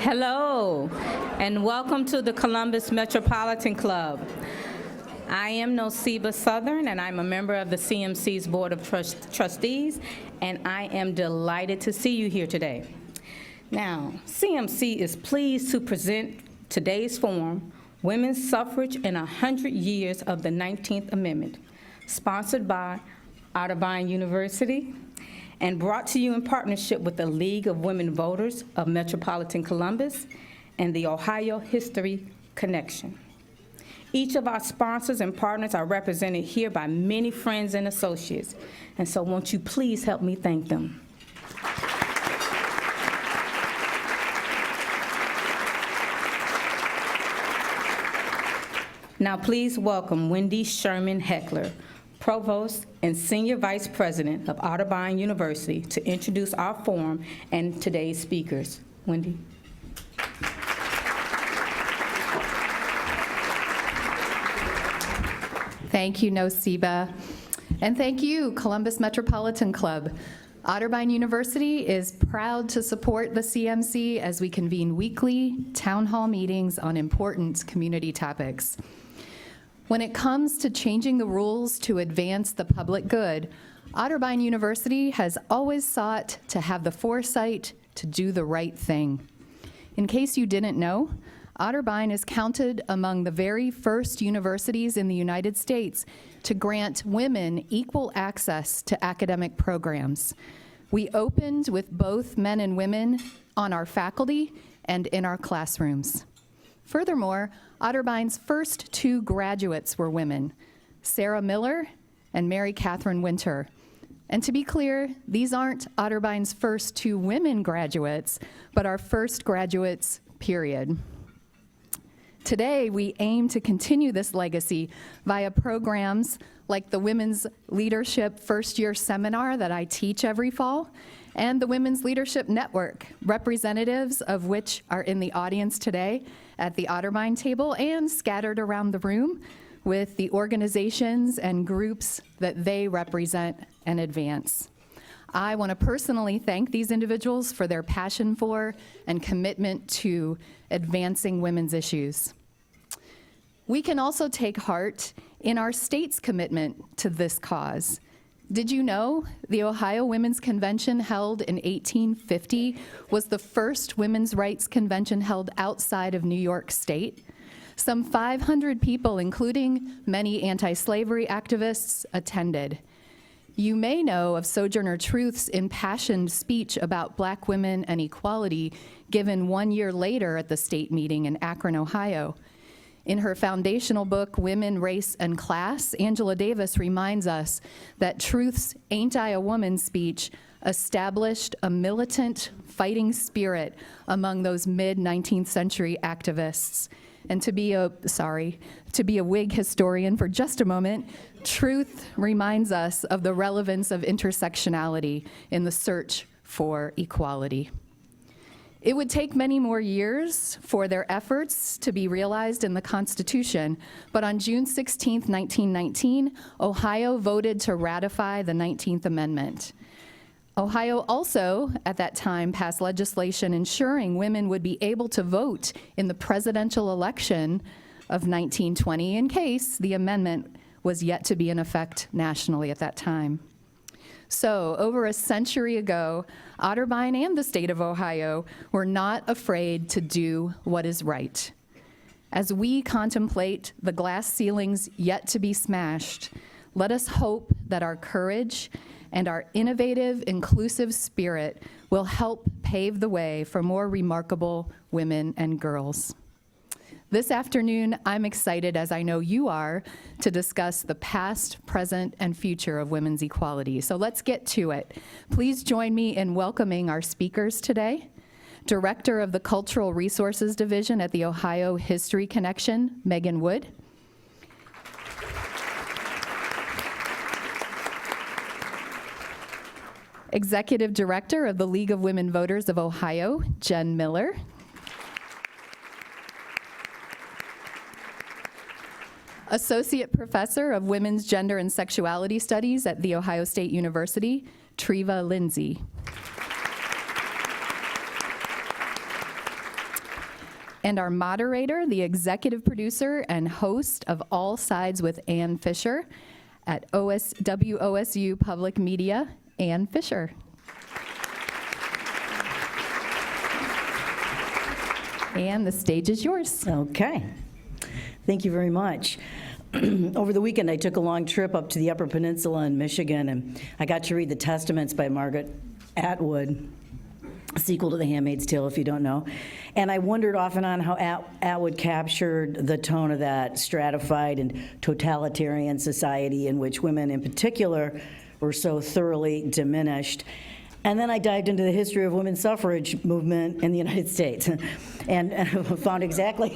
Hello, and welcome to the Columbus Metropolitan Club. I am Nosiba Southern, and I'm a member of the CMC's Board of Trustees, and I am delighted to see you here today. Now, CMC is pleased to present today's forum, Women's Suffrage in 100 Years of the 19th Amendment, sponsored by Otterbein University, and brought to you in partnership with the League of Women Voters of Metropolitan Columbus and the Ohio History Connection. Each of our sponsors and partners are represented here by many friends and associates, and so won't you please help me thank them. Now please welcome Wendy Sherman Heckler, Provost and Senior Vice President of Otterbein University, to introduce our forum and today's speakers. Wendy. Thank you, Nosiba. And thank you, Columbus Metropolitan Club. Otterbein University is proud to support the CMC as we convene weekly town hall meetings on important community topics. When it comes to changing the rules to advance the public good, Otterbein University has always sought to have the foresight to do the right thing. In case you didn't know, Otterbein is counted among the very first universities in the United States to grant women equal access to academic programs. We opened with both men and women on our faculty and in our classrooms. Furthermore, Otterbein's first two graduates were women, Sarah Miller and Mary Catherine Winter. And to be clear, these aren't Otterbein's first two women graduates, but our first graduates, period. Today, we aim to continue this legacy via programs like the Women's Leadership First Year Seminar that I teach every fall, and the Women's Leadership Network, representatives of which are in the audience today at the Otterbein table and scattered around the room with the organizations and groups that they represent and advance. I want to personally thank these individuals for their passion for and commitment to advancing women's issues. We can also take heart in our state's commitment to this cause. Did you know the Ohio Women's Convention held in 1850 was the first women's rights convention held outside of New York State? Some 500 people, including many anti-slavery activists, attended. You may know of Sojourner Truth's impassioned speech about Black women and equality given 1 year later at the state meeting in Akron, Ohio. In her foundational book, Women, Race, and Class, Angela Davis reminds us that Truth's Ain't I a Woman speech established a militant fighting spirit among those mid-19th century activists. And to be a Whig historian for just a moment, Truth reminds us of the relevance of intersectionality in the search for equality. It would take many more years for their efforts to be realized in the Constitution, but on June 16, 1919, Ohio voted to ratify the 19th Amendment. Ohio also, at that time, passed legislation ensuring women would be able to vote in the presidential election of 1920 in case the amendment was yet to be in effect nationally at that time. So, over a century ago, Otterbein and the state of Ohio were not afraid to do what is right. As we contemplate the glass ceilings yet to be smashed, let us hope that our courage and our innovative, inclusive spirit will help pave the way for more remarkable women and girls. This afternoon, I'm excited, as I know you are, to discuss the past, present, and future of women's equality. So let's get to it. Please join me in welcoming our speakers today. Director of the Cultural Resources Division at the Ohio History Connection, Megan Wood. Executive Director of the League of Women Voters of Ohio, Jen Miller. Associate Professor of Women's Gender and Sexuality Studies at The Ohio State University, Treva Lindsay. And our moderator, the executive producer and host of All Sides with Ann Fisher at WOSU Public Media, Ann Fisher. Ann, the stage is yours. Okay. Thank you very much. Over the weekend, I took a long trip up to the Upper Peninsula in Michigan, and I got to read the Testaments by Margaret Atwood, a sequel to The Handmaid's Tale, if you don't know. And I wondered off and on how Atwood captured the tone of that stratified and totalitarian society in which women in particular were so thoroughly diminished. And then I dived into the history of women's suffrage movement in the United States and found exactly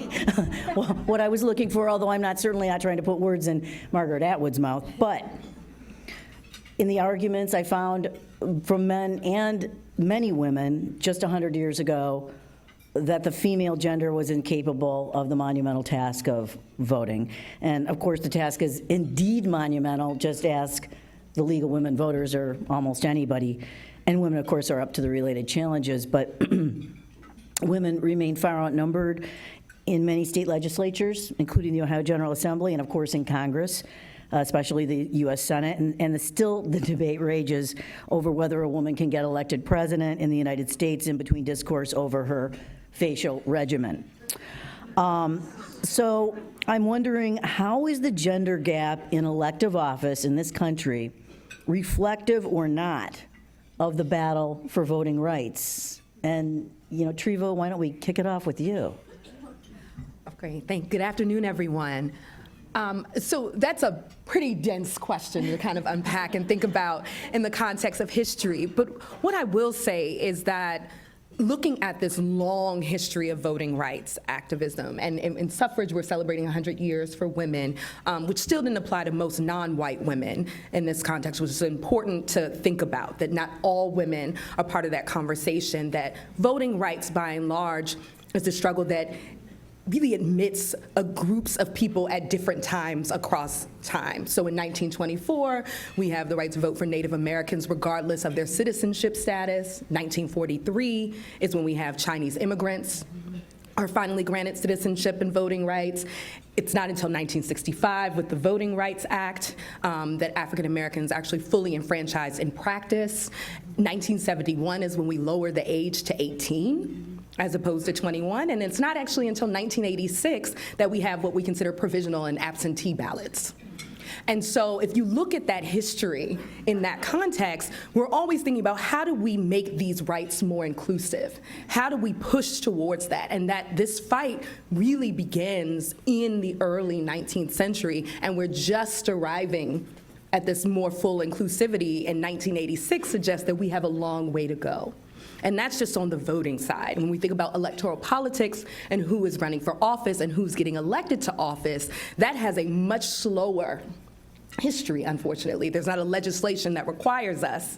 what I was looking for, although I'm certainly not trying to put words in Margaret Atwood's mouth. But in the arguments I found from men and many women just 100 years ago that the female gender was incapable of the monumental task of voting. And of course, the task is indeed monumental. Just ask the League of Women Voters or almost anybody. And women, of course, are up to the related challenges, but women remain far outnumbered in many state legislatures, including the Ohio General Assembly and, of course, in Congress, especially the U.S. Senate. And still the debate rages over whether a woman can get elected president in the United States in between discourse over her facial regimen. So I'm wondering, how is the gender gap in elective office in this country reflective or not of the battle for voting rights? And, Treva, why don't we kick it off with you? Okay, good afternoon, everyone. So that's a pretty dense question to kind of unpack and think about in the context of history. But what I will say is that looking at this long history of voting rights activism, and in suffrage, we're celebrating 100 years for women, which still didn't apply to most non-white women in this context, which is important to think about, that not all women are part of that conversation, that voting rights, by and large, is a struggle that really admits groups of people at different times across time. So in 1924, we have the right to vote for Native Americans regardless of their citizenship status. 1943 is when we have Chinese immigrants are finally granted citizenship and voting rights. It's not until 1965 with the Voting Rights Act that African Americans actually fully enfranchised in practice. 1971 is when we lower the age to 18. As opposed to 21, and it's not actually until 1986 that we have what we consider provisional and absentee ballots. And so if you look at that history in that context, we're always thinking about how do we make these rights more inclusive? How do we push towards that? And that this fight really begins in the early 19th century, and we're just arriving at this more full inclusivity in 1986 suggests that we have a long way to go. And that's just on the voting side. When we think about electoral politics and who is running for office and who's getting elected to office, that has a much slower history, unfortunately. There's not a legislation that requires us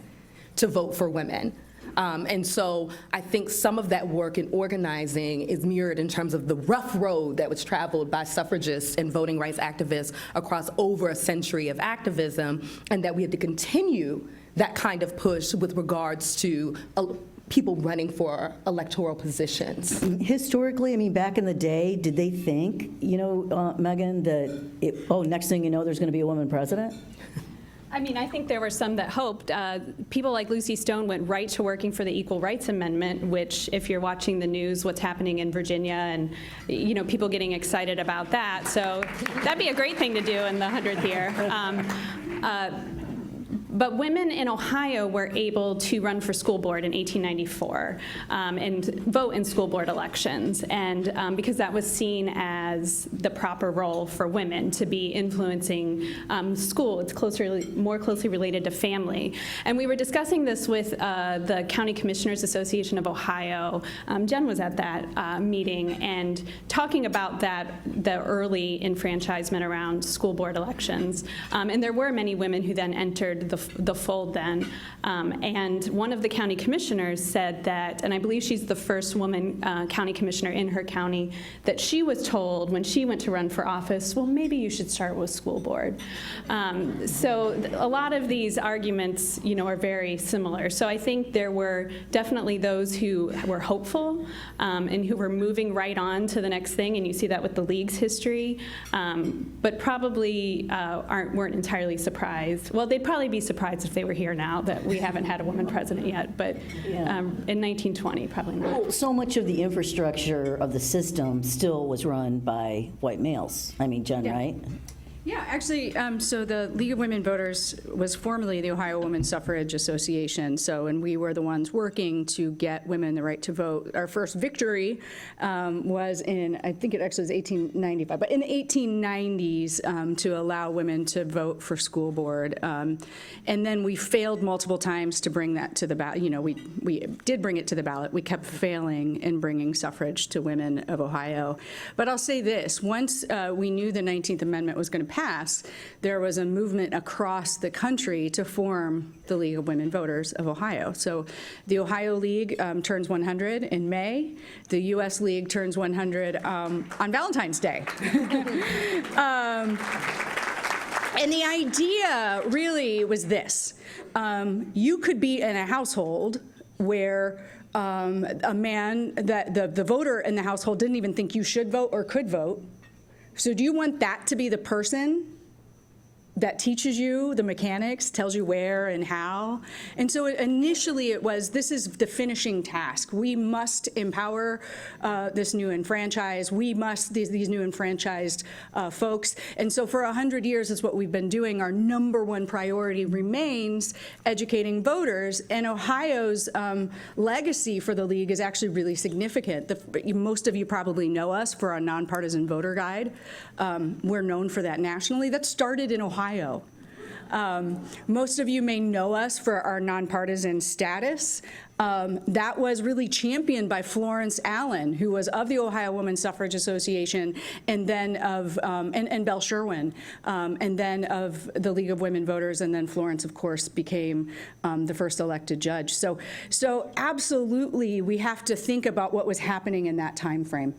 to vote for women. And so I think some of that work in organizing is mirrored in terms of the rough road that was traveled by suffragists and voting rights activists across over a century of activism, and that we had to continue that kind of push with regards to people running for electoral positions. Historically, back in the day, did they think, Megan, that, next thing you know, there's going to be a woman president? I think there were some that hoped. People like Lucy Stone went right to working for the Equal Rights Amendment, which, if you're watching the news, what's happening in Virginia, and people getting excited about that. So that'd be a great thing to do in the 100th year. But women in Ohio were able to run for school board in 1894 and vote in school board elections. And because that was seen as as the proper role for women to be influencing school. It's more closely related to family. And we were discussing this with the County Commissioners Association of Ohio. Jen was at that meeting and talking about the early enfranchisement around school board elections. And there were many women who then entered the fold then. And one of the county commissioners said that, and I believe she's the first woman county commissioner in her county, that she was told when she went to run for office, well, maybe you should start with school board. So a lot of these arguments, are very similar. So I think there were definitely those who were hopeful and who were moving right on to the next thing, and you see that with the league's history, but probably weren't entirely surprised. Well, they'd probably be surprised if they were here now that we haven't had a woman president yet, but in 1920, probably not. Well, so much of the infrastructure of the system still was run by white males. I mean, Jen, right? Yeah, actually, so the League of Women Voters was formerly the Ohio Women's Suffrage Association, and we were the ones working to get women the right to vote. Our first victory was in, I think it actually was 1895, but in the 1890s to allow women to vote for school board. And then we failed multiple times to bring that to the ballot. We did bring it to the ballot. We kept failing in bringing suffrage to women of Ohio. But I'll say this, once we knew the 19th Amendment was going to pass, there was a movement across the country to form the League of Women Voters of Ohio. So the Ohio League turns 100 in May. The U.S. League turns 100 on Valentine's Day. And the idea really was this. You could be in a household where a man, that the voter in the household didn't even think you should vote or could vote. So do you want that to be the person that teaches you the mechanics, tells you where and how? And so initially it was, this is the finishing task. We must empower this new enfranchised. We must, these new enfranchised folks. And so for 100 years, that's what we've been doing. Our number one priority remains educating voters. And Ohio's legacy for the League is actually really significant. Most of you probably know us for our nonpartisan voter guide. We're known for that nationally. That started in Ohio. Most of you may know us for our nonpartisan status. That was really championed by Florence Allen, who was of the Ohio Women's Suffrage Association, and then of and Belle Sherwin, and then of the League of Women Voters, and then Florence, of course, became the first elected judge. So absolutely, we have to think about what was happening in that time frame.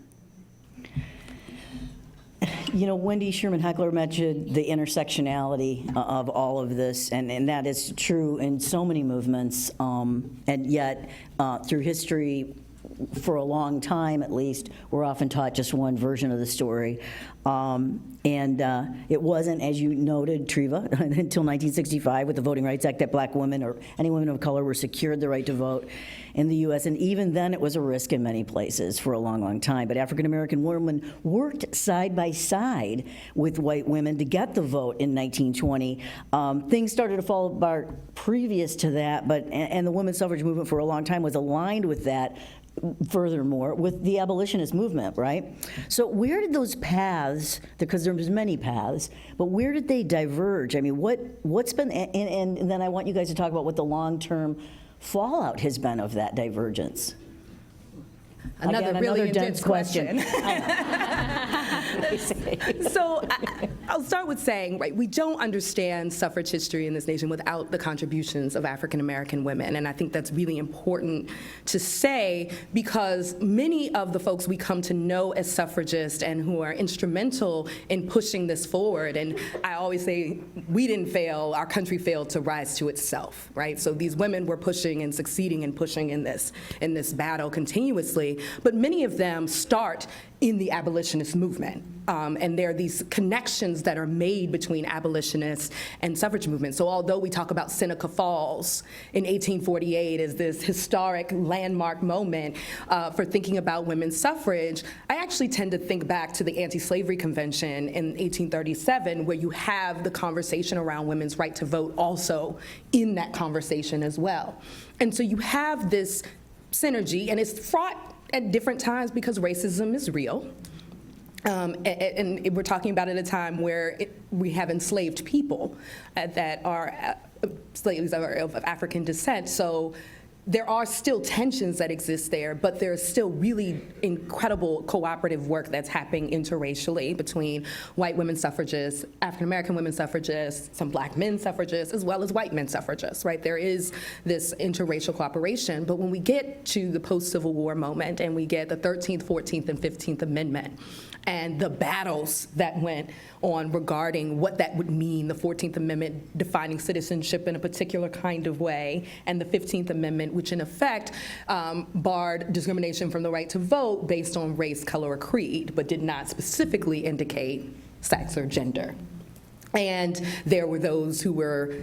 Wendy Sherman-Heckler mentioned the intersectionality of all of this, and that is true in so many movements, and yet through history, for a long time at least, we're often taught just one version of the story. And it wasn't, as you noted, Treva, until 1965 with the Voting Rights Act that black women or any women of color were secured the right to vote in the U.S. And even then it was a risk in many places for a long, long time. But African-American women worked side by side with white women to get the vote in 1920. Things started to fall apart previous to that, and the women's suffrage movement for a long time was aligned with that. Furthermore, with the abolitionist movement, right? So where did those paths, because there's many paths, but where did they diverge? I mean, what's been, and then I want you guys to talk about what the long-term fallout has been of that divergence. Another really dense question. So I'll start with saying, right, we don't understand suffrage history in this nation without the contributions of African-American women. And I think that's really important to say because many of the folks we come to know as suffragists and who are instrumental in pushing this forward, and I always say we didn't fail, our country failed to rise to itself, right? So these women were pushing and succeeding and pushing in this battle continuously, but many of them start in the abolitionist movement. And there are these connections that are made between abolitionists and suffrage movements. So although we talk about Seneca Falls in 1848 as this historic landmark moment for thinking about women's suffrage, I actually tend to think back to the Anti-Slavery Convention in 1837, where you have the conversation around women's right to vote also in that conversation as well. And so you have this synergy, and it's fraught at different times because racism is real. And we're talking about at a time where we have enslaved people that are slaves of African descent. So there are still tensions that exist there, but there's still really incredible cooperative work that's happening interracially between white women suffragists, African-American women suffragists, some black men suffragists, as well as white men suffragists, right? There is this interracial cooperation, but when we get to the post-Civil War moment and we get the 13th, 14th, and 15th Amendment, and the battles that went on regarding what that would mean, the 14th Amendment defining citizenship in a particular kind of way, and the 15th Amendment, which in effect barred discrimination from the right to vote based on race, color, or creed, but did not specifically indicate sex or gender. And there were those who were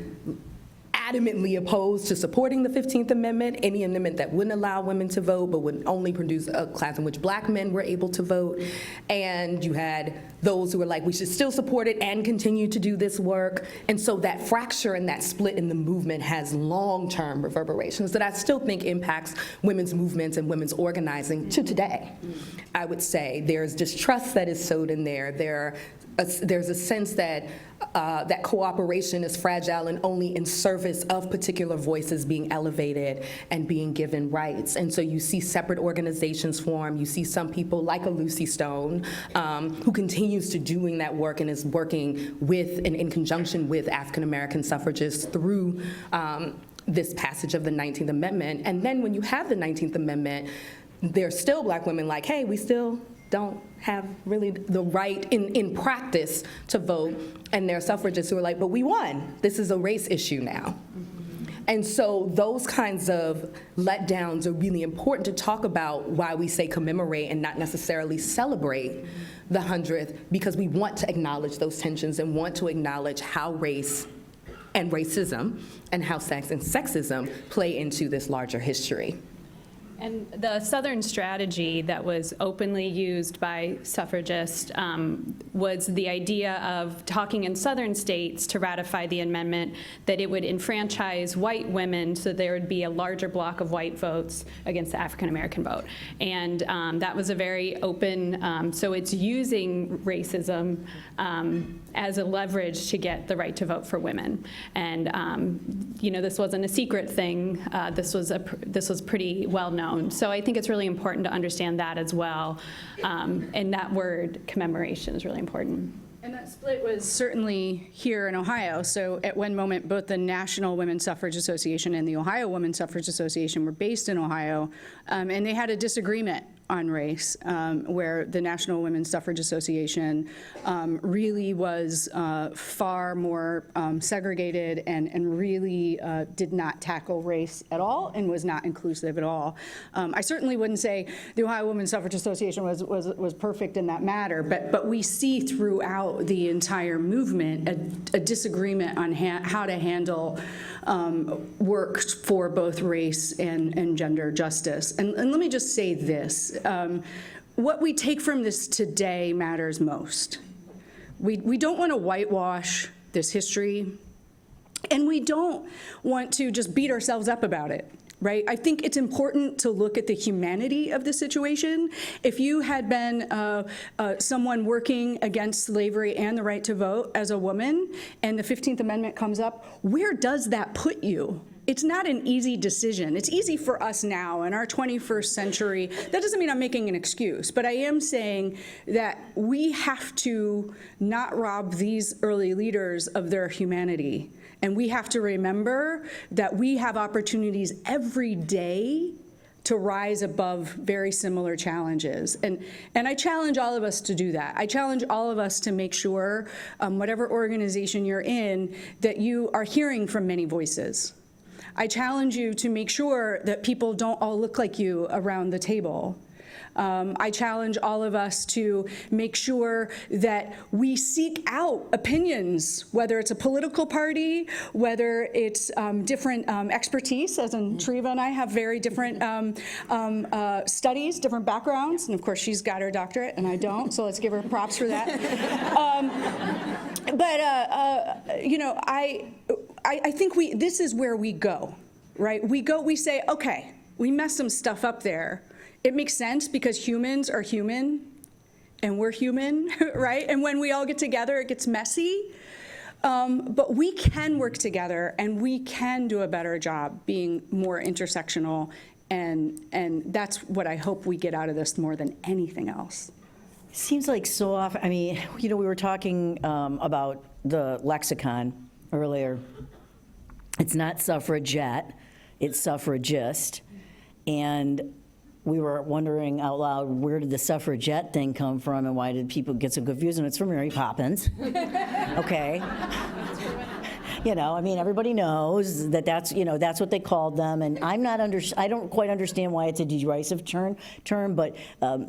adamantly opposed to supporting the 15th Amendment, any amendment that wouldn't allow women to vote but would only produce a class in which black men were able to vote. And you had those who were like, we should still support it and continue to do this work. And so that fracture and that split in the movement has long-term reverberations that I still think impacts women's movements and women's organizing to today. I would say there's distrust that is sowed in there. There's a sense that that cooperation is fragile and only in service of particular voices being elevated and being given rights. And so you see separate organizations form. You see some people like a Lucy Stone who continues to doing that work and is working with and in conjunction with African-American suffragists through this passage of the 19th Amendment. And then when you have the 19th Amendment, there's still black women like, hey, we still don't have really the right in practice to vote. And there are suffragists who are like, but we won. This is a race issue now. And so those kinds of letdowns are really important to talk about why we say commemorate and not necessarily celebrate the 100th, because we want to acknowledge those tensions and want to acknowledge how race and racism and how sex and sexism play into this larger history. And the Southern strategy that was openly used by suffragists was the idea of talking in Southern states to ratify the amendment, that it would enfranchise white women so there would be a larger block of white votes against the African-American vote. And that was a very open, so it's using racism as a leverage to get the right to vote for women. And you know, this wasn't a secret thing. This was pretty well known. So I think it's really important to understand that as well. And that word commemoration is really important. And that split was certainly here in Ohio. So at one moment, both the National Women's Suffrage Association and the Ohio Women's Suffrage Association were based in Ohio, and they had a disagreement on race, where the National Women's Suffrage Association really was far more segregated and really did not tackle race at all and was not inclusive at all. I certainly wouldn't say the Ohio Women's Suffrage Association was perfect in that matter, but we see throughout the entire movement a disagreement on how to handle work for both race and gender justice. And let me just say this. What we take from this today matters most. We don't want to whitewash this history, and we don't want to just beat ourselves up about it. Right? I think it's important to look at the humanity of the situation. If you had been someone working against slavery and the right to vote as a woman, and the 15th Amendment comes up, where does that put you? It's not an easy decision. It's easy for us now in our 21st century. That doesn't mean I'm making an excuse, but I am saying that we have to not rob these early leaders of their humanity. And we have to remember that we have opportunities every day to rise above very similar challenges. And I challenge all of us to do that. I challenge all of us to make sure, whatever organization you're in, that you are hearing from many voices. I challenge you to make sure that people don't all look like you around the table. I challenge all of us to make sure that we seek out opinions, whether it's a political party, whether it's different expertise, as in Treva and I have very different studies, different backgrounds, and of course she's got her doctorate and I don't, so let's give her props for that. You know, I think this is where we go, right? We say, okay, we messed some stuff up there. It makes sense because humans are human, and we're human, right? And when we all get together, it gets messy. But we can work together, and we can do a better job being more intersectional, and that's what I hope we get out of this more than anything else. Seems like so often, I mean, we were talking about the lexicon earlier. It's not suffragette, it's suffragist. And we were wondering out loud, where did the suffragette thing come from and why did people get so confused? And it's from Mary Poppins. Okay. I mean, everybody knows that's what they called them, and I don't quite understand why it's a derisive term, but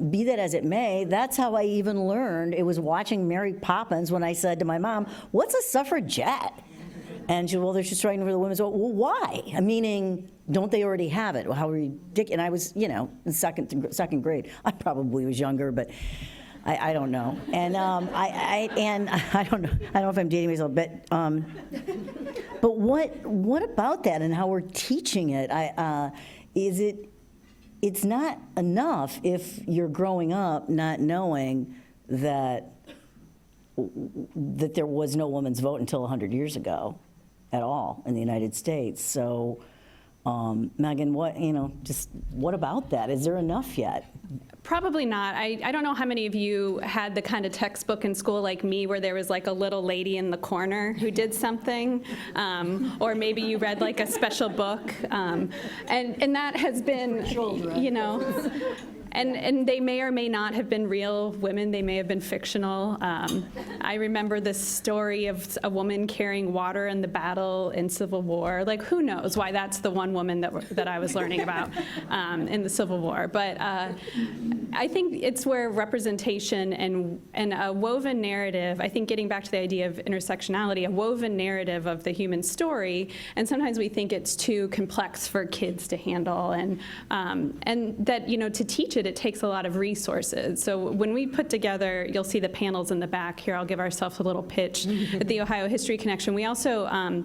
be that as it may, that's how I even learned. It was watching Mary Poppins when I said to my mom, "What's a suffragette?" And she said, "Well, they're just fighting for the women's vote." Well, why? Meaning, don't they already have it? Well, how ridiculous. And I was, in second grade. I probably was younger, but I don't know. And I don't know. I don't know if I'm dating myself, but what about that and how we're teaching it? It's not enough if you're growing up not knowing that there was no women's vote until 100 years ago at all in the United States. So, Megan, what about that? Is there enough yet? Probably not. I don't know how many of you had the kind of textbook in school like me where there was like a little lady in the corner who did something, or maybe you read like a special book, and that has been, And they may or may not have been real women. They may have been fictional. I remember this story of a woman carrying water in the battle in Civil War. Like, who knows why that's the one woman that I was learning about in the Civil War. But I think it's where representation and a woven narrative, I think getting back to the idea of intersectionality, a woven narrative of the human story, and sometimes we think it's too complex for kids to handle, and that, to teach it takes a lot of resources. So when we put together, you'll see the panels in the back here, I'll give ourselves a little pitch at the Ohio History Connection. We also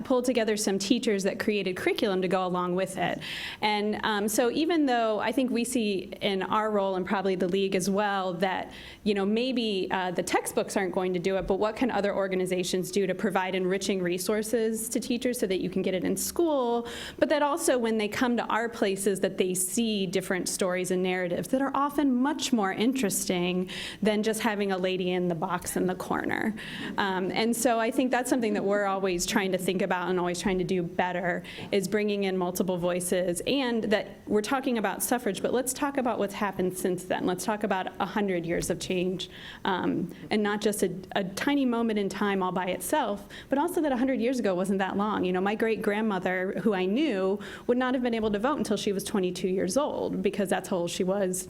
pulled together some teachers that created curriculum to go along with it. And so even though I think we see in our role, and probably the league as well, that maybe the textbooks aren't going to do it, but what can other organizations do to provide enriching resources to teachers so that you can get it in school, but that also when they come to our places that they see different stories and narratives that are often much more interesting than just having a lady in the box in the corner. And so I think that's something that we're always trying to think about and always trying to do better, is bringing in multiple voices, and that we're talking about suffrage, but let's talk about what's happened since then. Let's talk about 100 years of change, and not just a tiny moment in time all by itself, but also that 100 years ago wasn't that long. My great-grandmother, who I knew, would not have been able to vote until she was 22 years old, because that's how old she was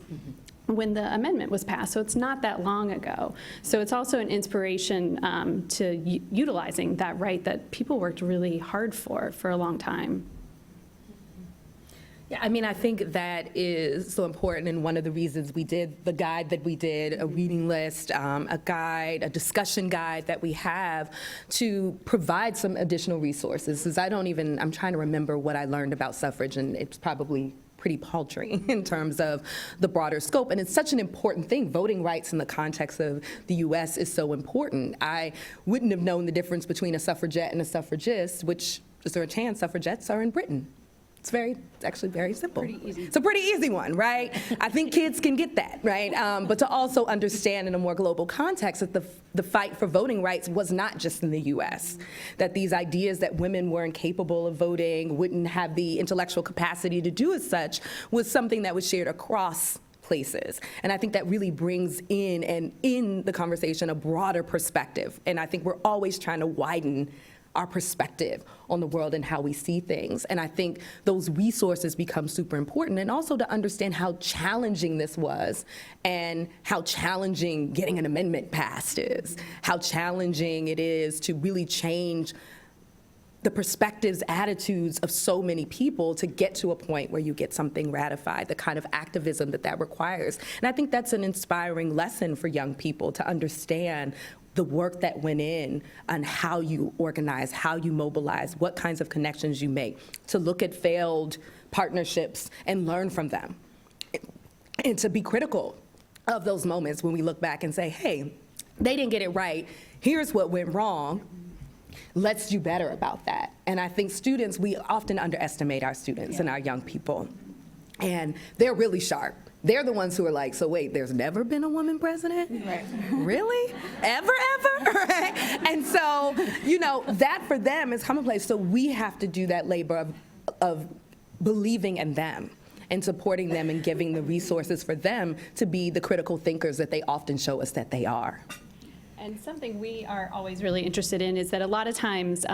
when the amendment was passed. So it's not that long ago. So it's also an inspiration to utilizing that right that people worked really hard for a long time. Yeah, I mean, I think that is so important, and one of the reasons we did the guide that we did, a reading list, a guide, a discussion guide that we have to provide some additional resources. Because I'm trying to remember what I learned about suffrage, and it's probably pretty paltry in terms of the broader scope. And it's such an important thing. Voting rights in the context of the U.S. is so important. I wouldn't have known the difference between a suffragette and a suffragist, which, is there a chance suffragettes are in Britain? It's actually very simple. It's a pretty easy one, right? I think kids can get that, right? But to also understand in a more global context that the fight for voting rights was not just in the U.S., that these ideas that women were incapable of voting, wouldn't have the intellectual capacity to do as such, was something that was shared across places. And I think that really brings in the conversation a broader perspective. And I think we're always trying to widen our perspective on the world and how we see things. And I think those resources become super important, and also to understand how challenging this was, and how challenging getting an amendment passed is, how challenging it is to really change the perspectives, attitudes of so many people to get to a point where you get something ratified, the kind of activism that requires. And I think that's an inspiring lesson for young people to understand the work that went in on how you organize, how you mobilize, what kinds of connections you make, to look at failed partnerships and learn from them, and to be critical of those moments when we look back and say, hey, they didn't get it right. Here's what went wrong. Let's do better about that. And I think students, we often underestimate our students and our young people. And they're really sharp. They're the ones who are like, so wait, there's never been a woman president? Right. Really? Ever? Right? And so, that for them is commonplace. So we have to do that labor of believing in them and supporting them and giving the resources for them to be the critical thinkers that they often show us that they are. And something we are always really interested in is that a lot of times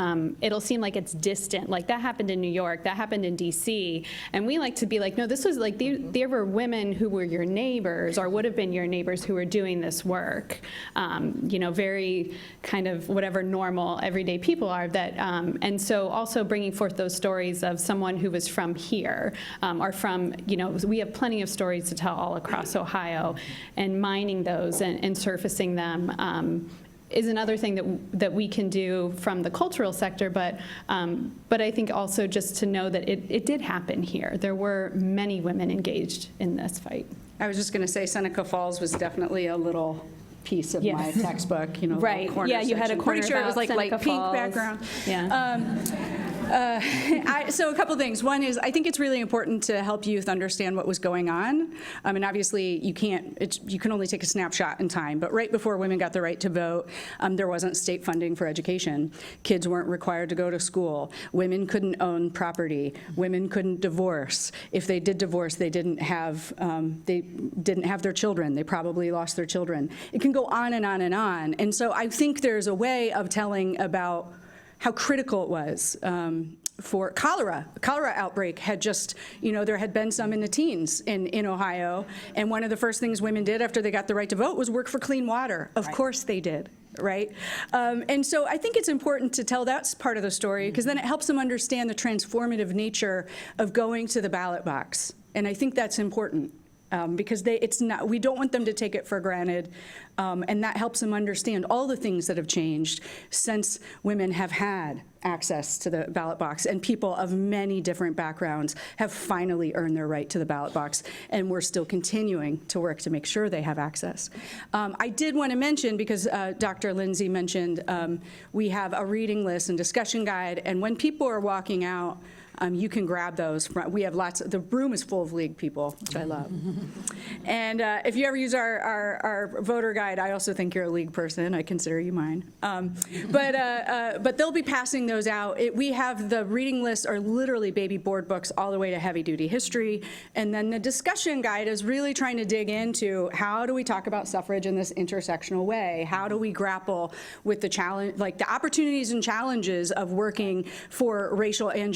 it'll seem like it's distant. Like that happened in New York, that happened in DC, and we like to be like, no, this was like, there were women who were your neighbors or would have been your neighbors who were doing this work. Very kind of whatever normal everyday people are that, and so also bringing forth those stories of someone who was from here or from, we have plenty of stories to tell all across Ohio, and mining those and surfacing them. Is another thing that we can do from the cultural sector, but I think also just to know that it did happen here. There were many women engaged in this fight. I was just going to say Seneca Falls was definitely a little piece of my textbook, Right. little corner Yeah, you had a section. corner Pretty sure it was about like light Seneca pink Falls. background. Yeah. So a couple things. One is I think it's really important to help youth understand what was going on. And obviously you can only take a snapshot in time, but right before women got the right to vote, there wasn't state funding for education. Kids weren't required to go to school. Women couldn't own property. Women couldn't divorce. If they did divorce, they didn't have their children. They probably lost their children. It can go on and on and on. And so I think there's a way of telling about how critical it was for cholera. Cholera outbreak had just, there had been some in the teens in Ohio, and one of the first things women did after they got the right to vote was work for clean water. Of course they did, right? And so I think it's important to tell that part of the story, because then it helps them understand the transformative nature of going to the ballot box. And I think that's important. Because we don't want them to take it for granted, and that helps them understand all the things that have changed since women have had access to the ballot box, and people of many different backgrounds have finally earned their right to the ballot box, and we're still continuing to work to make sure they have access. I did want to mention, because Dr. Lindsay mentioned, we have a reading list and discussion guide, and when people are walking out, you can grab those. We have the room is full of League people, which I love. And if you ever use our voter guide, I also think you're a League person. I consider you mine. But they'll be passing those out. We have the reading lists are literally baby board books all the way to heavy duty history. And then the discussion guide is really trying to dig into how do we talk about suffrage in this intersectional way? How do we grapple with the challenge, like the opportunities and challenges of working for racial and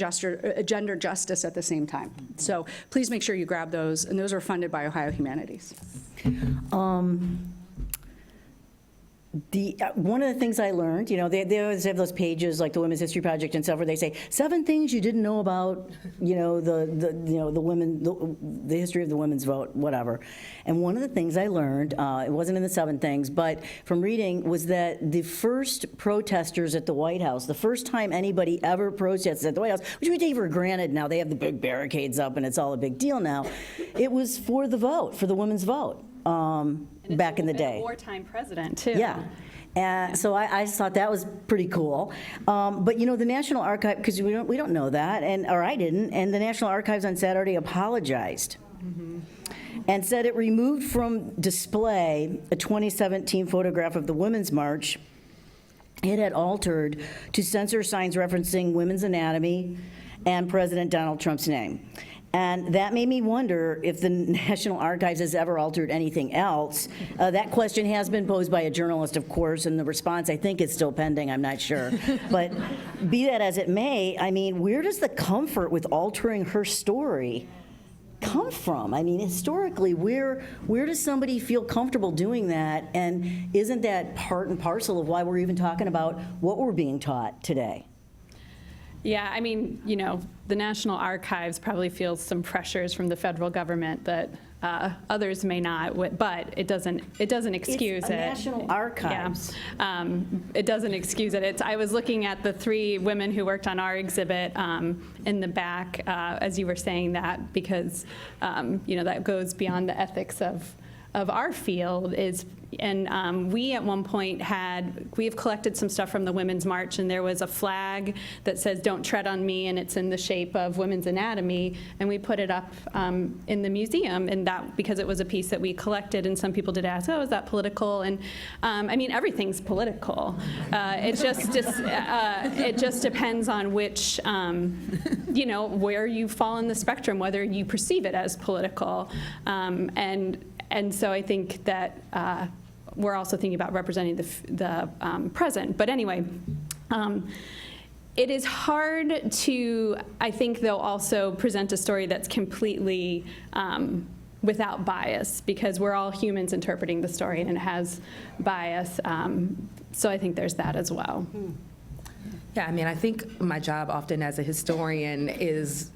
gender justice at the same time. So please make sure you grab those, and those are funded by Ohio Humanities. One of the things I learned, they always have those pages like the Women's History Project and stuff where they say 7 things you didn't know about, the women, the history of the women's vote, whatever. And one of the things I learned, it wasn't in the 7 things, but from reading, was that the first protesters at the White House, the first time anybody ever protested at the White House, which we take for granted now, they have the big barricades up and it's all a big deal now, it was for the vote, for the women's vote. Back in the day. A wartime president, too. Yeah. So I thought that was pretty cool. But the National Archive, because we don't know that, or I didn't, and the National Archives on Saturday apologized and said it removed from display a 2017 photograph of the Women's March. It had altered to censor signs referencing women's anatomy and President Donald Trump's name. And that made me wonder if the National Archives has ever altered anything else. That question has been posed by a journalist, of course, and the response, I think, is still pending. I'm not sure. But be that as it may, where does the comfort with altering her story come from? Historically, where does somebody feel comfortable doing that? And isn't that part and parcel of why we're even talking about what we're being taught today? Yeah, the National Archives probably feels some pressures from the federal government that others may not, but it doesn't excuse it's it. National Archives. Yeah. It doesn't excuse it. I was looking at the 3 women who worked on our exhibit in the back as you were saying that, because that goes beyond the ethics of our field is, and we at one point we have collected some stuff from the Women's March, and there was a flag that says "Don't tread on me," and it's in the shape of women's anatomy, and we put it up in the museum, and that because it was a piece that we collected, and some people did ask, oh, is that political? And I mean, everything's political. It just depends on which, where you fall in the spectrum, whether you perceive it as political, and so I think that we're also thinking about representing the present. But anyway, it is hard to, I think, though, also present a story that's completely without bias, because we're all humans interpreting the story, and it has bias. So I think there's that as well. Yeah, I mean, I think my job often as a historian is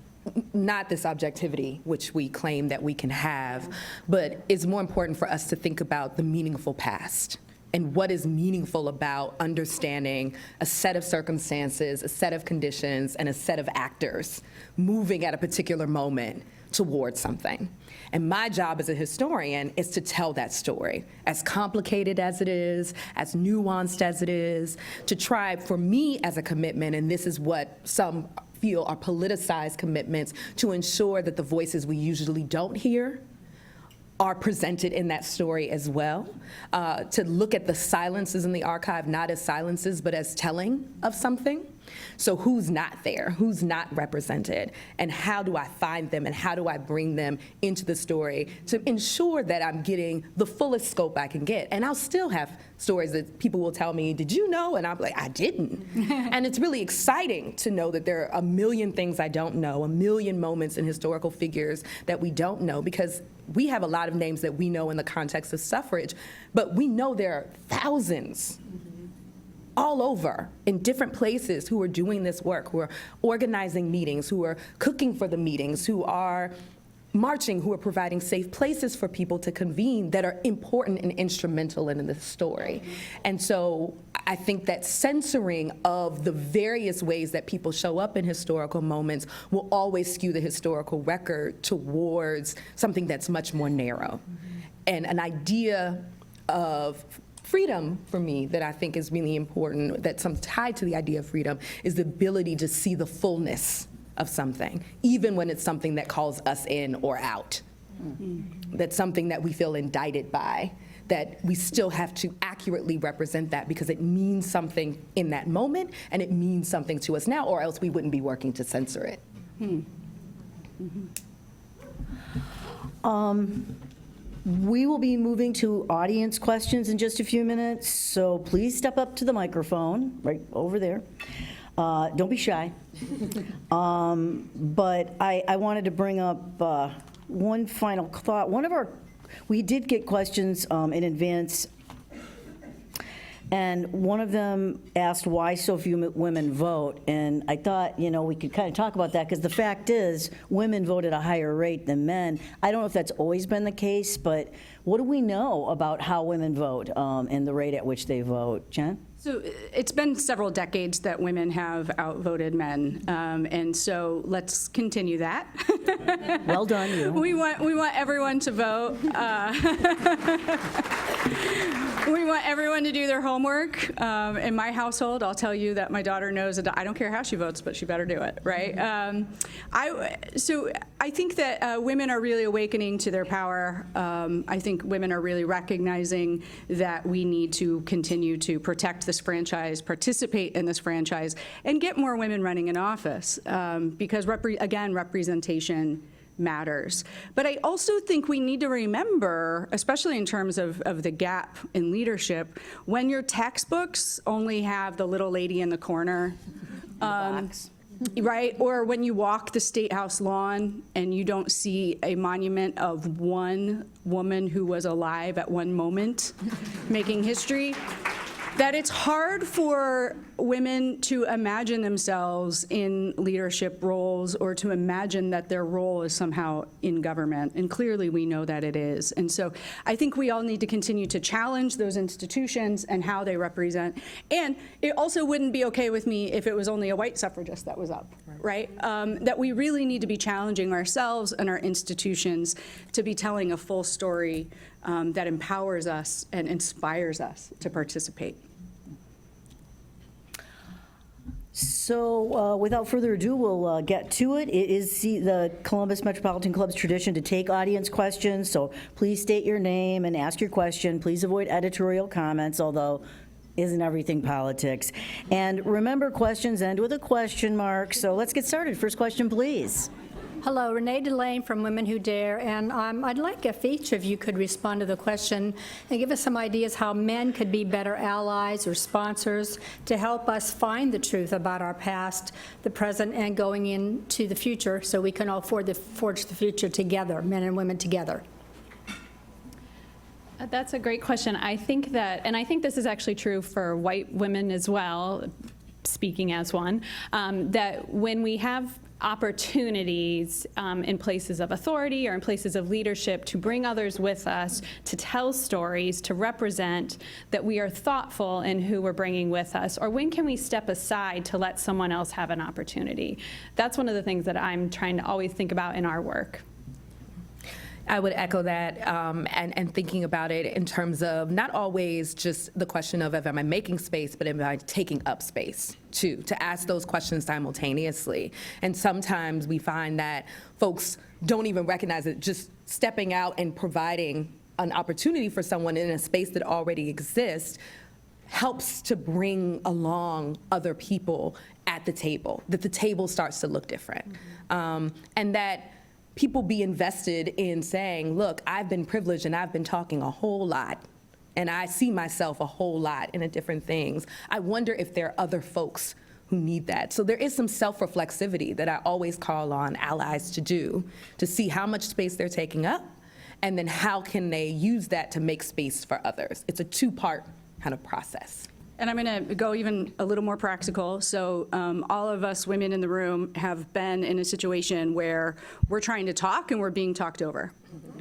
not this objectivity, which we claim that we can have, but it's more important for us to think about the meaningful past and what is meaningful about understanding a set of circumstances, a set of conditions, and a set of actors moving at a particular moment towards something. And my job as a historian is to tell that story, as complicated as it is, as nuanced as it is, to try, for me as a commitment, and this is what some feel are politicized commitments, to ensure that the voices we usually don't hear are presented in that story as well, to look at the silences in the archive not as silences but as telling of something. So who's not there, who's not represented, and how do I find them, and how do I bring them into the story to ensure that I'm getting the fullest scope I can get. And I'll still have stories that people will tell me, did you know? And I'm like, I didn't. And it's really exciting to know that there are a million things I don't know, a million moments in historical figures that we don't know, because we have a lot of names that we know in the context of suffrage, but we know there are thousands all over in different places who are doing this work, who are organizing meetings, who are cooking for the meetings, who are marching, who are providing safe places for people to convene, that are important and instrumental in the story. And so I think that censoring of the various ways that people show up in historical moments will always skew the historical record towards something that's much more narrow. And an idea of freedom for me that I think is really important, that's tied to the idea of freedom, is the ability to see the fullness of something, even when it's something that calls us in or out. That's something that we feel indicted by, that we still have to accurately represent that because it means something in that moment and it means something to us now, or else we wouldn't be working to censor it. We will be moving to audience questions in just a few minutes, so please step up to the microphone, right over there. Don't be shy. But I wanted to bring up one final thought. We did get questions in advance, and one of them asked why so few women vote, and I thought, we could kind of talk about that, because the fact is, women vote at a higher rate than men. I don't know if that's always been the case, but what do we know about how women vote and the rate at which they vote? Jen? So it's been several decades that women have outvoted men, and so let's continue that. Well done, you. We want everyone to vote. We want everyone to do their homework. In my household, I'll tell you that my daughter knows that I don't care how she votes, but she better do it, right? So I think that women are really awakening to their power. I think women are really recognizing that we need to continue to protect this franchise, participate in this franchise, and get more women running in office, because, again, representation matters. But I also think we need to remember, especially in terms of the gap in leadership, when your textbooks only have the little lady in the corner, right? Or when you walk the State House lawn and you don't see a monument of one woman who was alive at one moment making history, that it's hard for women to imagine themselves in leadership roles or to imagine that their role is somehow in government. And clearly we know that it is. And so I think we all need to continue to challenge those institutions and how they represent. And it also wouldn't be okay with me if it was only a white suffragist that was up, right? That we really need to be challenging ourselves and our institutions to be telling a full story that empowers us and inspires us to participate. So without further ado, we'll get to it. It is the Columbus Metropolitan Club's tradition to take audience questions, so please state your name and ask your question. Please avoid editorial comments, although isn't everything politics? And remember, questions end with a question mark, so let's get started. First question, please. Hello, Renee Delane from Women Who Dare, and I'd like if each of you could respond to the question and give us some ideas how men could be better allies or sponsors to help us find the truth about our past, the present, and going into the future so we can all forge the future together, men and women together. That's a great question. I think that, and I think this is actually true for white women as well, speaking as one, that when we have opportunities in places of authority or in places of leadership to bring others with us, to tell stories, to represent, that we are thoughtful in who we're bringing with us, or when can we step aside to let someone else have an opportunity? That's one of the things that I'm trying to always think about in our work. I would echo that, and thinking about it in terms of not always just the question of am I making space, but am I taking up space too, to ask those questions simultaneously. And sometimes we find that folks don't even recognize it. Just stepping out and providing an opportunity for someone in a space that already exists helps to bring along other people at the table, that the table starts to look different. And that people be invested in saying, look, I've been privileged and I've been talking a whole lot, and I see myself a whole lot in different things. I wonder if there are other folks who need that. So there is some self-reflexivity that I always call on allies to do, to see how much space they're taking up, and then how can they use that to make space for others. It's a two-part kind of process. And I'm going to go even a little more practical. So all of us women in the room have been in a situation where we're trying to talk and we're being talked over,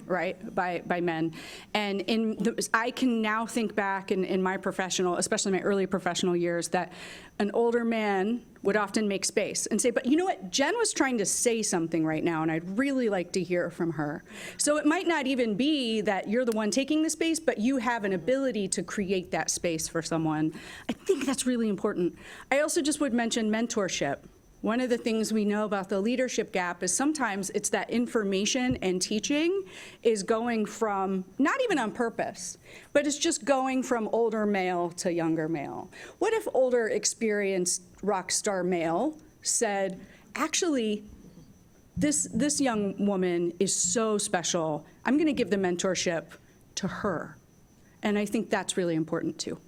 right, by men. And I can now think back in my professional, especially my early professional years, that an older man would often make space and say, but you know what, Jen was trying to say something right now, and I'd really like to hear from her. So it might not even be that you're the one taking the space, but you have an ability to create that space for someone. I think that's really important. I also just would mention mentorship. One of the things we know about the leadership gap is sometimes it's that information and teaching is going from, not even on purpose, but it's just going from older male to younger male. What if older experienced rock star male said, actually, this young woman is so special, I'm gonna give the mentorship to her. And I think that's really important too.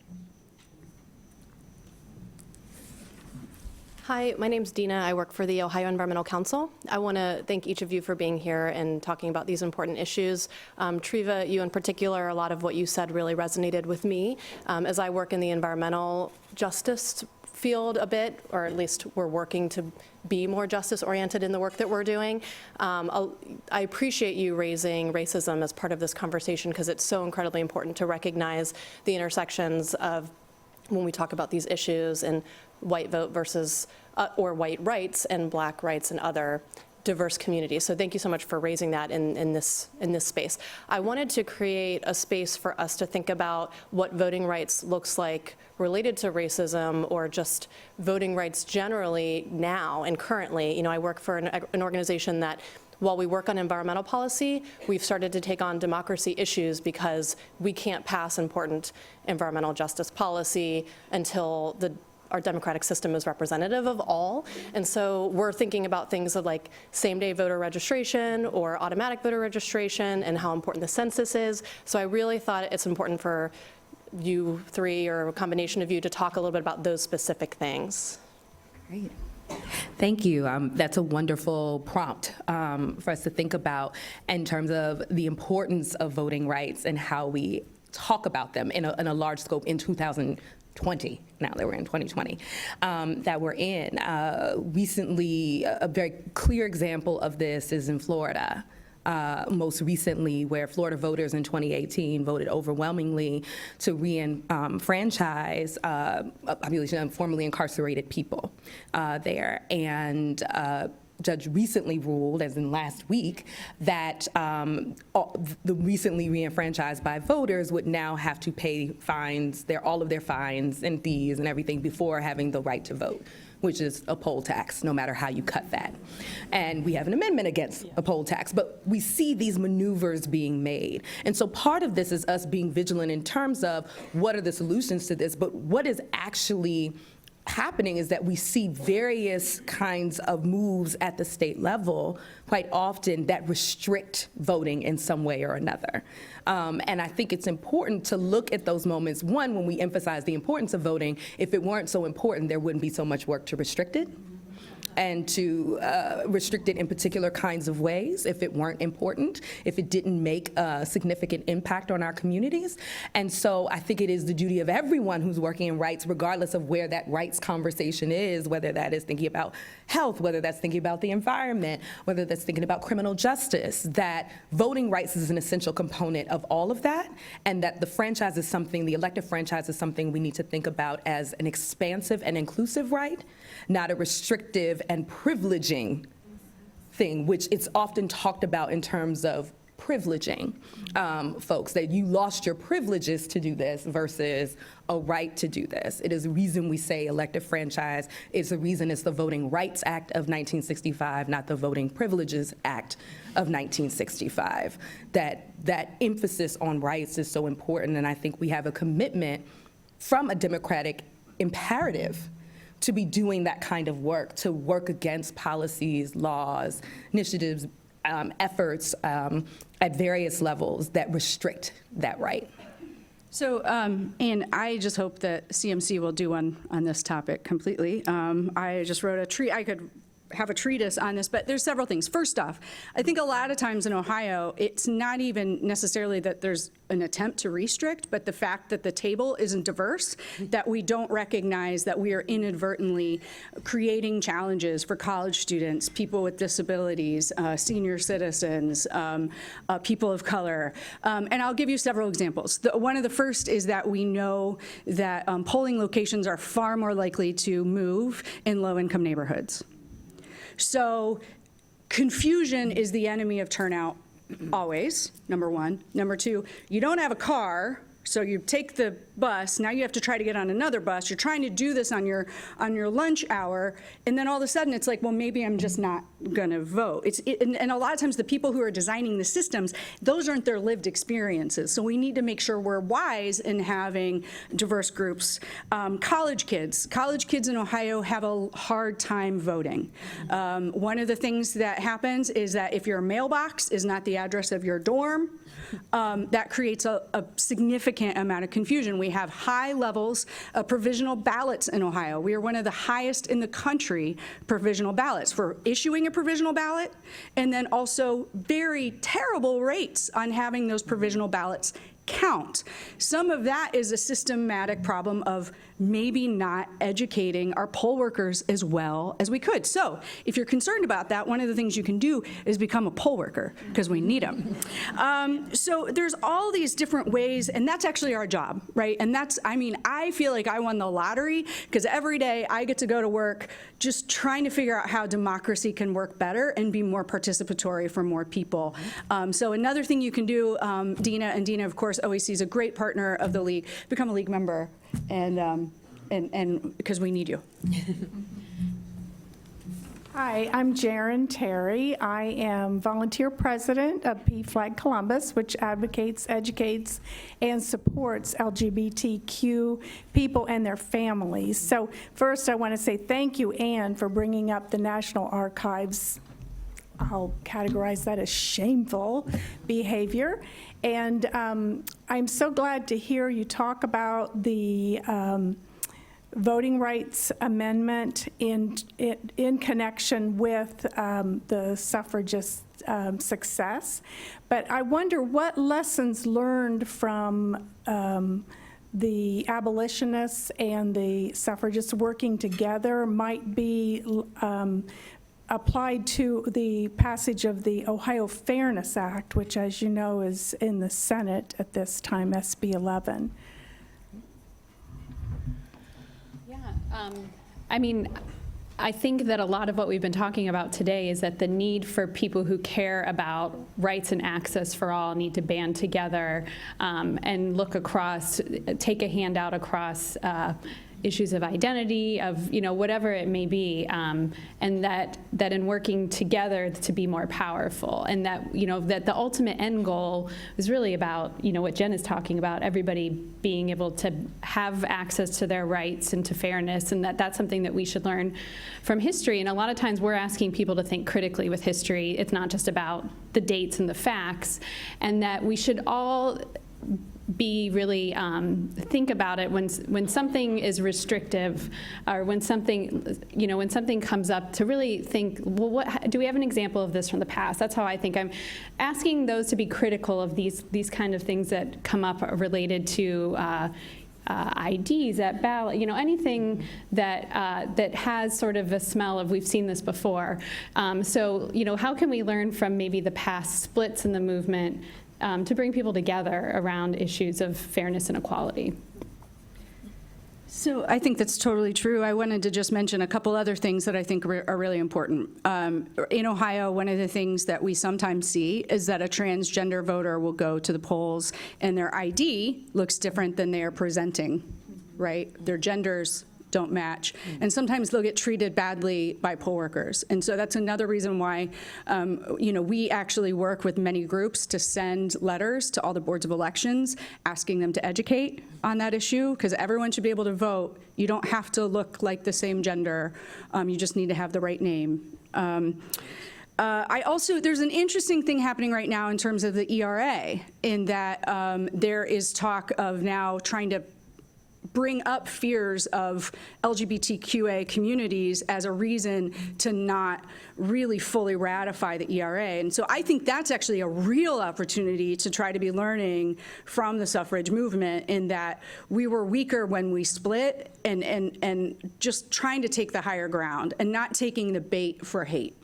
Hi, my name's Dina. I work for the Ohio Environmental Council. I want to thank each of you for being here and talking about these important issues. Treva, you in particular, a lot of what you said really resonated with me. As I work in the environmental justice field a bit, or at least we're working to be more justice-oriented in the work that we're doing. I appreciate you raising racism as part of this conversation because it's so incredibly important to recognize the intersections of when we talk about these issues and white vote versus, or white rights and black rights and other diverse communities. So thank you so much for raising that in this space. I wanted to create a space for us to think about what voting rights looks like related to racism or just voting rights generally now and currently. You know, I work for an organization that while we work on environmental policy, we've started to take on democracy issues because we can't pass important environmental justice policy until our democratic system is representative of all. And so we're thinking about things of like same-day voter registration or automatic voter registration and how important the census is. So I really thought it's important for you three or a combination of you to talk a little bit about those specific things. Great. Thank you. That's a wonderful prompt for us to think about in terms of the importance of voting rights and how we talk about them in a large scope in 2020, now that we're in 2020, that we're in. Recently, a very clear example of this is in Florida. Most recently, where Florida voters in 2018 voted overwhelmingly to re-enfranchise a population of formerly incarcerated people there. And judge recently ruled, as in last week, that the recently re-enfranchised by voters would now have to pay fines, all of their fines and fees and everything before having the right to vote, which is a poll tax, no matter how you cut that. And we have an amendment against a poll tax, but we see these maneuvers being made. And so part of this is us being vigilant in terms of what are the solutions to this, but what is actually happening is that we see various kinds of moves at the state level quite often that restrict voting in some way or another. And I think it's important to look at those moments. One, when we emphasize the importance of voting, if it weren't so important, there wouldn't be so much work to restrict it, and to restrict it in particular kinds of ways if it weren't important, if it didn't make a significant impact on our communities. And so I think it is the duty of everyone who's working in rights, regardless of where that rights conversation is, whether that is thinking about health, whether that's thinking about the environment, whether that's thinking about criminal justice, that voting rights is an essential component of all of that, and that the franchise is something, the elective franchise is something we need to think about as an expansive and inclusive right, not a restrictive and privileging thing, which it's often talked about in terms of privileging folks, that you lost your privileges to do this versus a right to do this. It is the reason we say elective franchise. It's the reason it's the Voting Rights Act of 1965, not the Voting Privileges Act of 1965. That emphasis on rights is so important, and I think we have a commitment from a democratic imperative to be doing that kind of work, to work against policies, laws, initiatives, efforts at various levels that restrict that right. So, and I just hope that CMC will do one on this topic completely. I just wrote I could have a treatise on this, but there's several things. First off, I think a lot of times in Ohio, it's not even necessarily that there's an attempt to restrict, but the fact that the table isn't diverse, that we don't recognize that we are inadvertently creating challenges for college students, people with disabilities, senior citizens, people of color. And I'll give you several examples. One of the first is that we know that polling locations are far more likely to move in low-income neighborhoods. So confusion is the enemy of turnout always, number one. Number two, you don't have a car, so you take the bus, now you have to try to get on another bus. You're trying to do this on your lunch hour, and then all of a sudden it's like, well, maybe I'm just not gonna vote. And a lot of times the people who are designing the systems, those aren't their lived experiences. So we need to make sure we're wise in having diverse groups. College kids in Ohio have a hard time voting. One of the things that happens is that if your mailbox is not the address of your dorm, that creates a significant amount of confusion. We have high levels of provisional ballots in Ohio. We are one of the highest in the country provisional ballots for issuing a provisional ballot, and then also very terrible rates on having those provisional ballots count. Some of that is a systematic problem of maybe not educating our poll workers as well as we could. So if you're concerned about that, one of the things you can do is become a poll worker, because we need them. So there's all these different ways, and that's actually our job, right? And I feel like I won the lottery, because every day I get to go to work just trying to figure out how democracy can work better and be more participatory for more people. So another thing you can do, Dina, of course, OAC is a great partner of the League. Become a League member, and because we need you. Hi, I'm Jaren Terry. I am volunteer president of PFLAG Columbus, which advocates, educates, and supports LGBTQ people and their families. So first, I want to say thank you, Anne, for bringing up the National Archives. I'll categorize that as shameful behavior. And I'm so glad to hear you talk about the voting rights amendment in connection with the suffragist success. But I wonder what lessons learned from the abolitionists and the suffragists working together might be applied to the passage of the Ohio Fairness Act, which, as you know, is in the Senate at this time, SB 11. I mean, I think that a lot of what we've been talking about today is that the need for people who care about rights and access for all need to band together and look across, take a hand out across issues of identity, of whatever it may be, and that in working together to be more powerful, and that that the ultimate end goal is really about what Jen is talking about, everybody being able to have access to their rights and to fairness, and that's something that we should learn from history. And a lot of times we're asking people to think critically with history. It's not just about the dates and the facts, and that we should all be really think about it when something is restrictive, or when something comes up, to really think, well, what do we have an example of this from the past? That's how I think. I'm asking those to be critical of these kind of things that come up related to IDs, that ballot, anything that has sort of a smell of we've seen this before. So how can we learn from maybe the past splits in the movement to bring people together around issues of fairness and equality? So I think that's totally true. I wanted to just mention a couple other things that I think are really important. In Ohio, one of the things that we sometimes see is that a transgender voter will go to the polls and their ID looks different than they are presenting, right? Their genders don't match. And sometimes they'll get treated badly by poll workers. And so that's another reason why, we actually work with many groups to send letters to all the boards of elections asking them to educate on that issue, because everyone should be able to vote. You don't have to look like the same gender. You just need to have the right name. There's an interesting thing happening right now in terms of the ERA, in that there is talk of now trying to bring up fears of LGBTQA communities as a reason to not really fully ratify the ERA. And so I think that's actually a real opportunity to try to be learning from the suffrage movement, in that we were weaker when we split, and just trying to take the higher ground and not taking the bait for hate.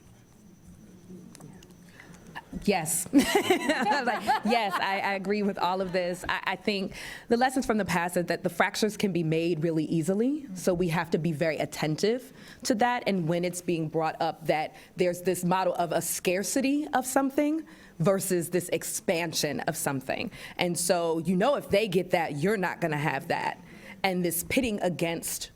Yes. Yes, I agree with all of this. I think the lessons from the past is that the fractures can be made really easily, so we have to be very attentive to that. And when it's being brought up that there's this model of a scarcity of something versus this expansion of something. And so, if they get that, you're not going to have that. And this pitting against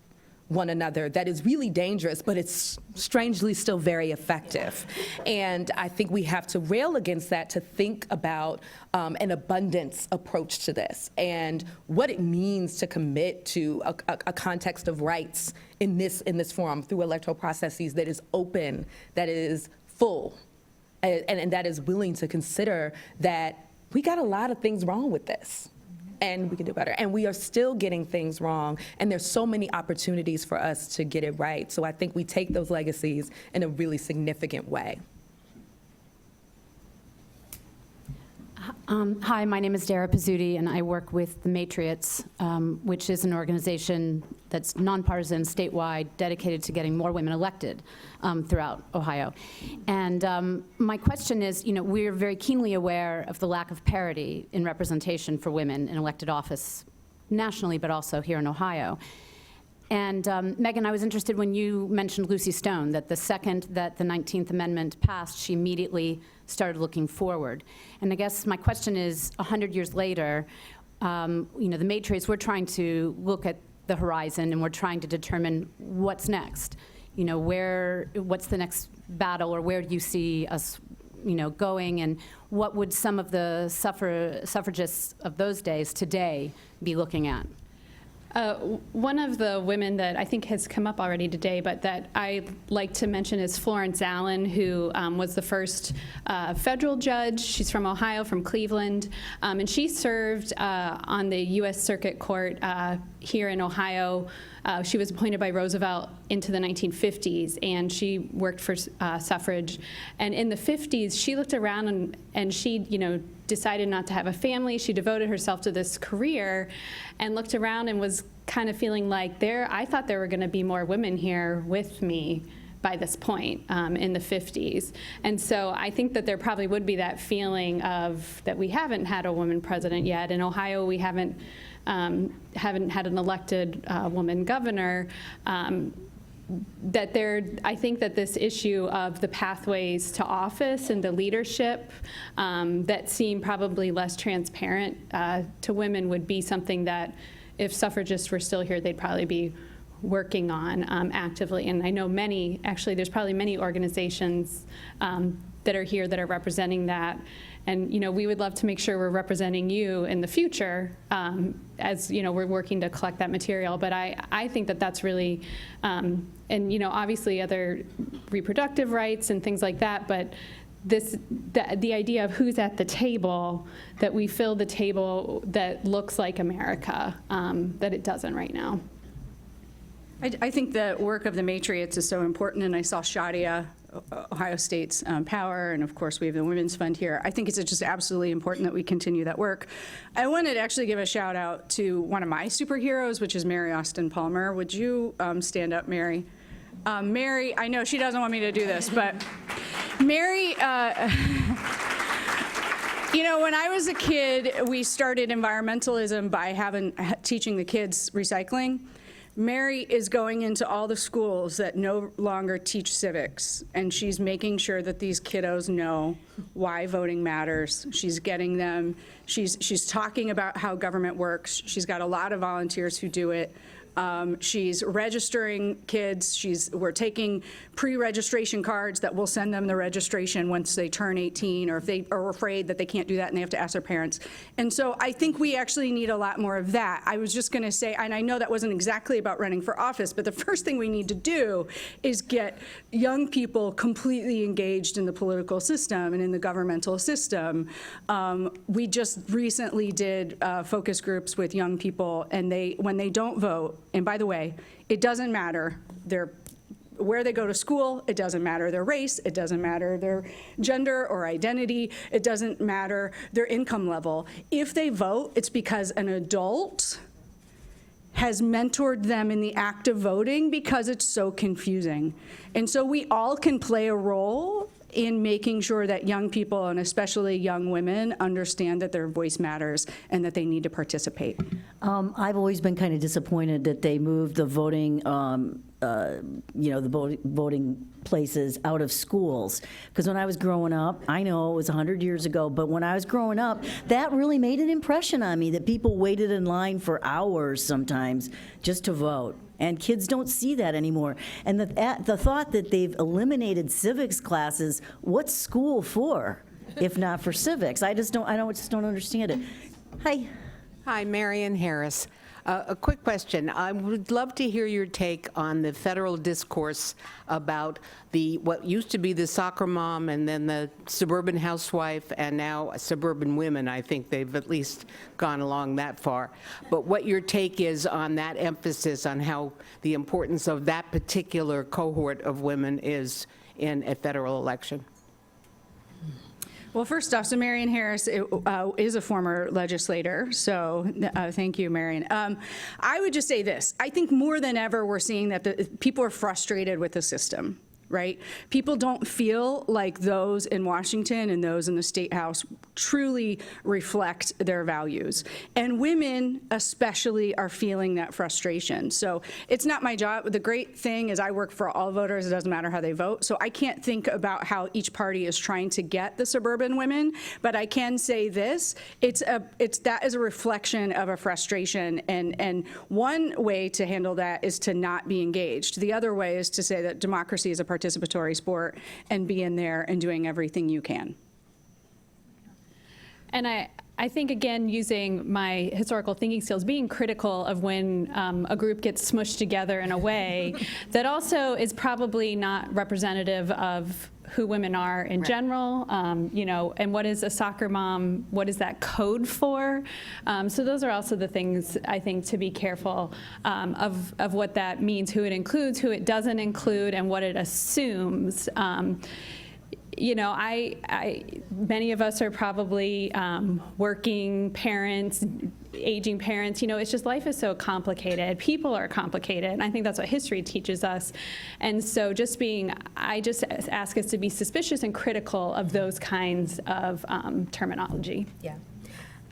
one another, that is really dangerous, but it's strangely still very effective. And I think we have to rail against that, to think about an abundance approach to this, and what it means to commit to a context of rights in this forum through electoral processes that is open, that is full, and that is willing to consider that we got a lot of things wrong with this, and we can do better. And we are still getting things wrong, and there's so many opportunities for us to get it right. So I think we take those legacies in a really significant way. Hi, my name is Dara Pizzuti, and I work with the Matriots, which is an organization that's nonpartisan, statewide, dedicated to getting more women elected throughout Ohio. And my question is, we're very keenly aware of the lack of parity in representation for women in elected office nationally, but also here in Ohio. And Megan, I was interested when you mentioned Lucy Stone, that the second that the 19th Amendment passed, she immediately started looking forward. And I guess my question is, 100 years later, the Matrix, we're trying to look at the horizon, and we're trying to determine what's next. What's the next battle, or where do you see us, going, and what would some of the suffragists of those days today be looking at? One of the women that I think has come up already today, but that I like to mention, is Florence Allen, who was the first federal judge. She's from Ohio, from Cleveland, and she served on the U.S. Circuit Court here in Ohio. She was appointed by Roosevelt into the 1950s, and she worked for suffrage. And in the 50s, she looked around and she, decided not to have a family. She devoted herself to this career and looked around and was kind of feeling like I thought there were going to be more women here with me by this point in the 50s. And so I think that there probably would be that feeling of that we haven't had a woman president yet. In Ohio, we haven't had an elected woman governor. I think that this issue of the pathways to office and to leadership that seem probably less transparent to women would be something that if suffragists were still here, they'd probably be working on actively. And I know there's probably many organizations that are here that are representing that. And we would love to make sure we're representing you in the future as we're working to collect that material. But I think that that's really, and obviously other reproductive rights and things like that, but the idea of who's at the table, that we fill the table that looks like America, that it doesn't right now. I think the work of the Matriots is so important, and I saw Shadia, Ohio State's Power, and of course we have the Women's Fund here. I think it's just absolutely important that we continue that work. I wanted to actually give a shout out to one of my superheroes, which is Mary Austin Palmer. Would you stand up, Mary? Mary, I know she doesn't want me to do this, but Mary, when I was a kid, we started environmentalism by teaching the kids recycling. Mary is going into all the schools that no longer teach civics, and she's making sure that these kiddos know why voting matters. She's getting them. She's talking about how government works. She's got a lot of volunteers who do it. She's registering kids. We're taking pre-registration cards that will send them the registration once they turn 18, or if they are afraid that they can't do that and they have to ask their parents. And so I think we actually need a lot more of that. I was just going to say, and I know that wasn't exactly about running for office, but the first thing we need to do is get young people completely engaged in the political system and in the governmental system. We just recently did focus groups with young people, and when they don't vote, and by the way, it doesn't matter where they go to school, it doesn't matter their race, it doesn't matter their gender or identity, it doesn't matter their income level. If they vote, it's because an adult has mentored them in the act of voting, because it's so confusing. And so we all can play a role in making sure that young people, and especially young women, understand that their voice matters and that they need to participate. I've always been kind of disappointed that they moved the voting, voting places out of schools. Because when I was growing up, I know it was 100 years ago, but when I was growing up, that really made an impression on me, that people waited in line for hours sometimes just to vote. And kids don't see that anymore. And the thought that they've eliminated civics classes, what's school for, if not for civics? I just don't understand it. Hi. Hi, Marion Harris. A quick question. I would love to hear your take on the federal discourse about what used to be the soccer mom, and then the suburban housewife, and now suburban women. I think they've at least gone along that far. But what your take is on that emphasis on how the importance of that particular cohort of women is in a federal election. Well, first off, so Marion Harris is a former legislator, so thank you, Marion. I would just say this. I think more than ever we're seeing that people are frustrated with the system. Right? People don't feel like those in Washington and those in the State House truly reflect their values. And women especially are feeling that frustration. So it's not my job. The great thing is I work for all voters. It doesn't matter how they vote. So I can't think about how each party is trying to get the suburban women, but I can say this. That is a reflection of a frustration. And one way to handle that is to not be engaged. The other way is to say that democracy is a participatory sport and be in there and doing everything you can. And I think, again, using my historical thinking skills, being critical of when a group gets smushed together in a way that also is probably not representative of who women are in general, and what is a soccer mom, what is that code for? So those are also the things, I think, to be careful of what that means, who it includes, who it doesn't include, and what it assumes. Many of us are probably working parents, aging parents. It's just life is so complicated. People are complicated. And I think that's what history teaches us. And so I just ask us to be suspicious and critical of those kinds of terminology. Yeah.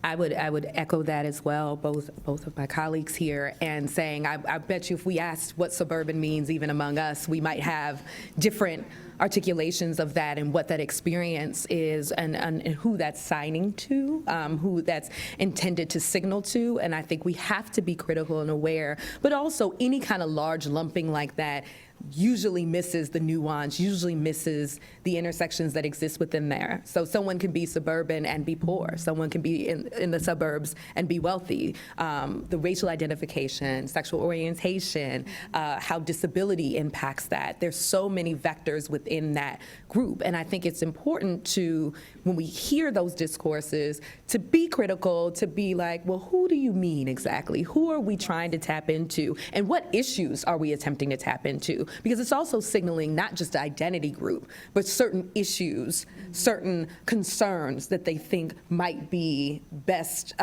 I would echo that as well, both of my colleagues here, and saying I bet you if we asked what suburban means even among us, we might have different articulations of that and what that experience is and who that's signing to, who that's intended to signal to. And I think we have to be critical and aware, but also any kind of large lumping like that usually misses the nuance, usually misses the intersections that exist within there. So someone can be suburban and be poor. Someone can be in the suburbs and be wealthy. The racial identification, sexual orientation, how disability impacts that. There's so many vectors within that group. And I think it's important to, when we hear those discourses, to be critical, to be like, well, who do you mean exactly? Who are we trying to tap into? And what issues are we attempting to tap into? Because it's also signaling not just the identity group, but certain issues, certain concerns that they think might be best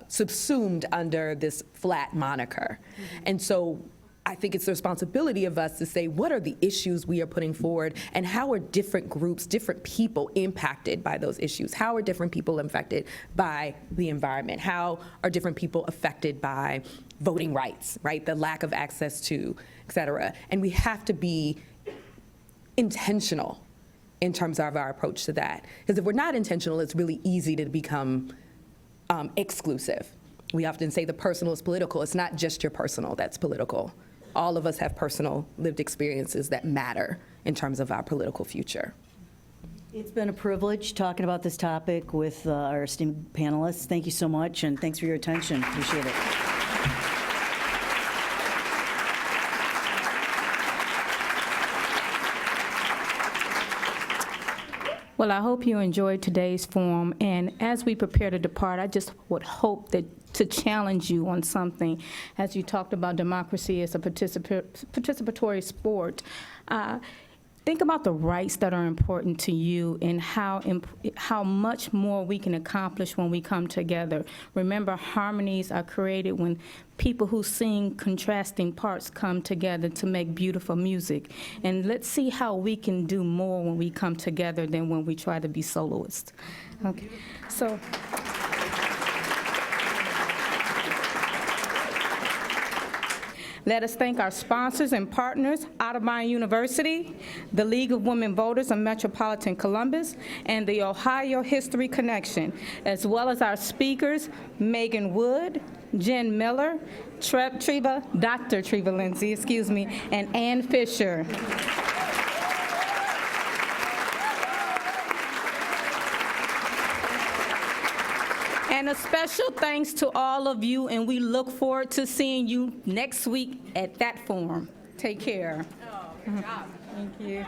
subsumed under this flat moniker. And so I think it's the responsibility of us to say, what are the issues we are putting forward, and how are different groups, different people impacted by those issues? How are different people affected by the environment? How are different people affected by voting rights, right? The lack of access to, et cetera. And we have to be intentional in terms of our approach to that. Because if we're not intentional, it's really easy to become exclusive. We often say the personal is political. It's not just your personal that's political. All of us have personal lived experiences that matter in terms of our political future. It's been a privilege talking about this topic with our esteemed panelists. Thank you so much, and thanks for your attention. Appreciate it. Well, I hope you enjoyed today's forum, and as we prepare to depart, I just would hope that to challenge you on something, as you talked about democracy as a participatory sport. Think about the rights that are important to you and how much more we can accomplish when we come together. Remember, harmonies are created when people who sing contrasting parts come together to make beautiful music. And let's see how we can do more when we come together than when we try to be soloists. Okay, so. Let us thank our sponsors and partners, Otterbein University, the League of Women Voters of Metropolitan Columbus, and the Ohio History Connection, as well as our speakers, Megan Wood, Jen Miller, Dr. Treva Lindsay, and Ann Fisher. And a special thanks to all of you, and we look forward to seeing you next week at that forum. Take care. Oh, good job. Thank you.